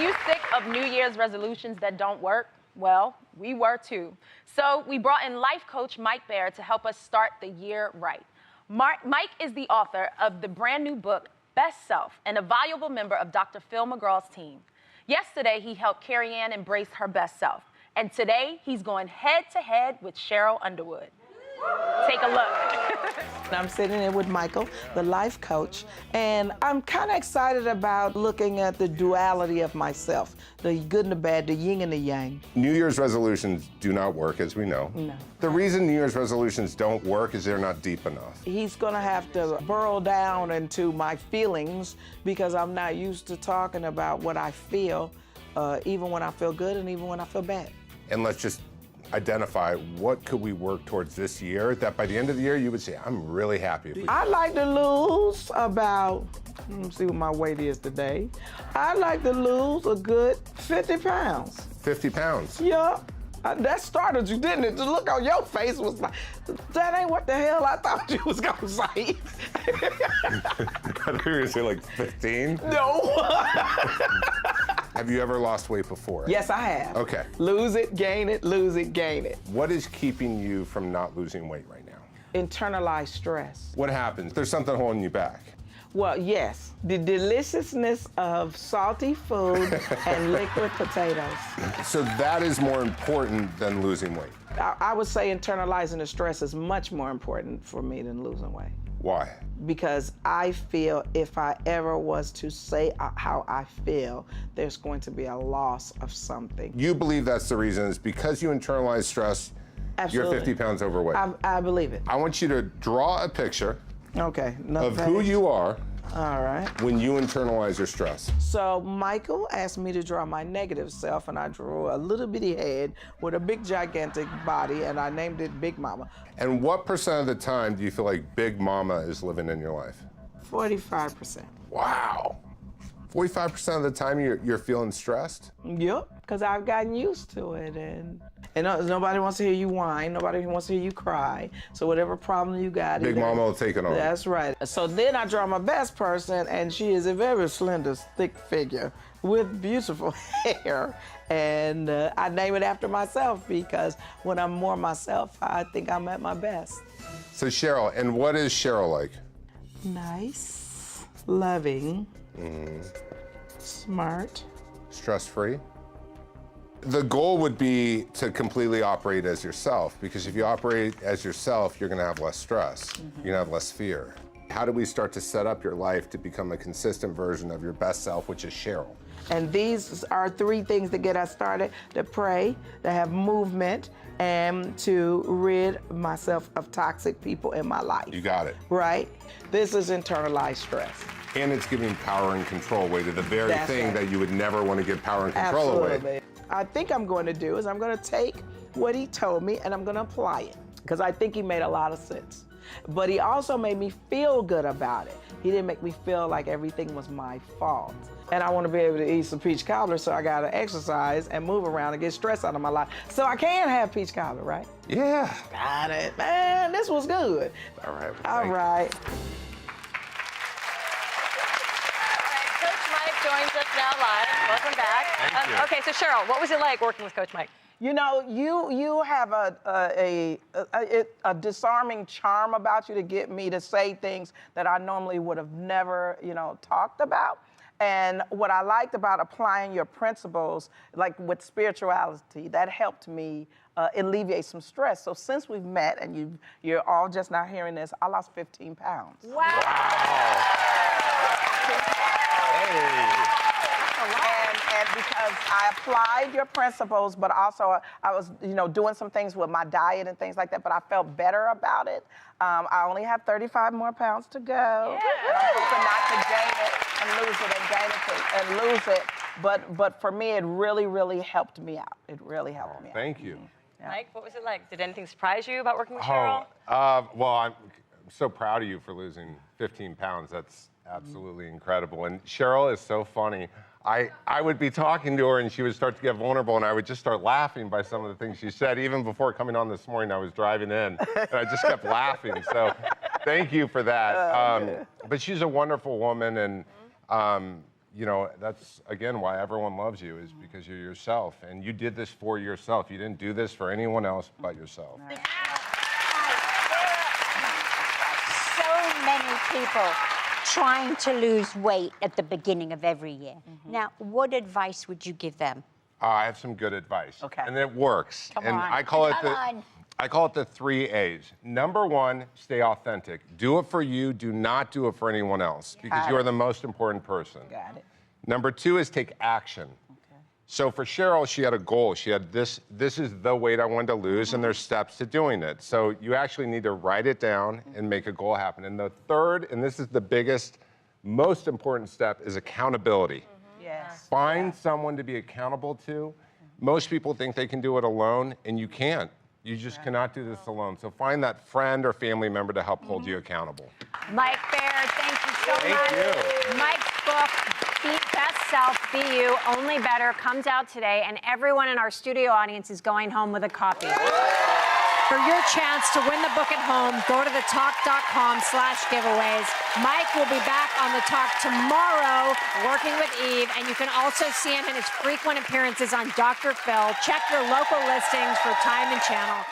you sick of New Year's resolutions that don't work? Well, we were too. So we brought in life coach Mike Baer to help us start the year right. Mike is the author of the brand new book, Best Self, and a valuable member of Dr. Phil McGraw's team. Yesterday, he helped Carrie Ann embrace her best self. And today, he's going head-to-head with Sheryl Underwood. Take a look. I'm sitting here with Michael, the life coach, and I'm kind of excited about looking at the duality of myself, the good and the bad, the yin and the yang. New Year's resolutions do not work, as we know. No. The reason New Year's resolutions don't work is they're not deep enough. He's gonna have to burrow down into my feelings because I'm not used to talking about what I feel, even when I feel good and even when I feel bad. And let's just identify what could we work towards this year that by the end of the year you would say, I'm really happy. If we... I'd like to lose about, let me see what my weight is today. I'd like to lose a good 50 pounds. 50 pounds? Yeah. That startled you, didn't it? The look on your face was like, that ain't what the hell I thought you was gonna say. I thought you were gonna say like 15? No. Have you ever lost weight before? Yes, I have. Okay. Lose it, gain it, lose it, gain it. What is keeping you from not losing weight right now? Internalized stress. What happens? There's something holding you back. Well, yes, the deliciousness of salty food and liquid potatoes. So that is more important than losing weight. I would say internalizing the stress is much more important for me than losing weight. Why? Because I feel if I ever was to say how I feel, there's going to be a loss of something. You believe that's the reason. It's because you internalize stress. Absolutely. You're 50 pounds overweight. I believe it. I want you to draw a picture Okay. of who you are All right. when you internalize your stress. So Michael asked me to draw my negative self, and I drew a little bitty head with a big gigantic body, and I named it Big Mama. And what % of the time do you feel like Big Mama is living in your life? 45%. Wow. 45% of the time you're feeling stressed? Yep, because I've gotten used to it, and nobody wants to hear you whine, nobody wants to hear you cry, so whatever problem you got. Big Mama will take it on. That's right. So then I draw my best person, and she is a very slender, thick figure with beautiful hair, and I name it after myself because when I'm more myself, I think I'm at my best. So Sheryl, and what is Sheryl like? Nice, loving, smart. Stress-free? The goal would be to completely operate as yourself, because if you operate as yourself, you're gonna have less stress. You're gonna have less fear. How do we start to set up your life to become a consistent version of your best self, which is Sheryl? And these are 3 things to get us started: to pray, to have movement, and to rid myself of toxic people in my life. You got it. Right? This is internalized stress. And it's giving power and control away to the very That's thing right. that you would never want to give power and control away. Absolutely. I think I'm going to do is I'm going to take what he told me and I'm going to apply it, because I think he made a lot of sense. But he also made me feel good about it. He didn't make me feel like everything was my fault. And I want to be able to eat some peach cobbler, so I got to exercise and move around and get stress out of my life. So I can have peach cobbler, right? Yeah. Got it. Man, this was good. All right. All right. Coach Mike joins us now live. Welcome back. Thank you. Okay, so Sheryl, what was it like working with Coach Mike? You know, you have a disarming charm about you to get me to say things that I normally would have never, talked about. And what I liked about applying your principles, like with spirituality, that helped me alleviate some stress. So since we've met and you're all just now hearing this, I lost 15 pounds. Wow. And because I applied your principles, but also I was, doing some things with my diet and things like that, but I felt better about it. I only have 35 more pounds to go. Yeah. And I'm hoping not to gain it and lose it and gain it and lose it. But for me, it really, really helped me out. It really helped me out. Thank you. Yeah. Mike, what was it like? Did anything surprise you about working with Sheryl? Well, I'm so proud of you for losing 15 pounds. That's absolutely incredible. And Sheryl is so funny. I would be talking to her and she would start to get vulnerable and I would just start laughing by some of the things she said. Even before coming on this morning, I was driving in and I just kept laughing. So thank you for that. But she's a wonderful woman, and you know, that's, again, why everyone loves you is because you're yourself. And you did this for yourself. You didn't do this for anyone else but yourself. So many people trying to lose weight at the beginning of every year. Now, what advice would you give them? I have some good advice. Okay. And it works. Come and on. I call it Come on. I call it the 3 A's. Number 1, stay authentic. Do it for you. Do not do it for anyone else because Got you it. are the most important person. Got it. Number 2 is take action. Okay. So for Sheryl, she had a goal. She had this is the weight I wanted to lose, and there's steps to doing it. So you actually need to write it down and make a goal happen. And the third, and this is the biggest, most important step, is accountability. Yes. Find someone to be accountable to. Most people think they can do it alone, and you can't. You just cannot do this alone. So find that friend or family member to help hold you accountable. Mike Baird, thank you so much. you. Mike's book, Best Self, Be You, Only Better, comes out today, and everyone in our studio audience is going home with a copy. For your chance to win the book at home, go to thetalk.com/giveaways. Mike will be back on The Talk tomorrow working with Eve, and you can also see him in his frequent appearances on Dr. Phil. Check your local listings for time and channel.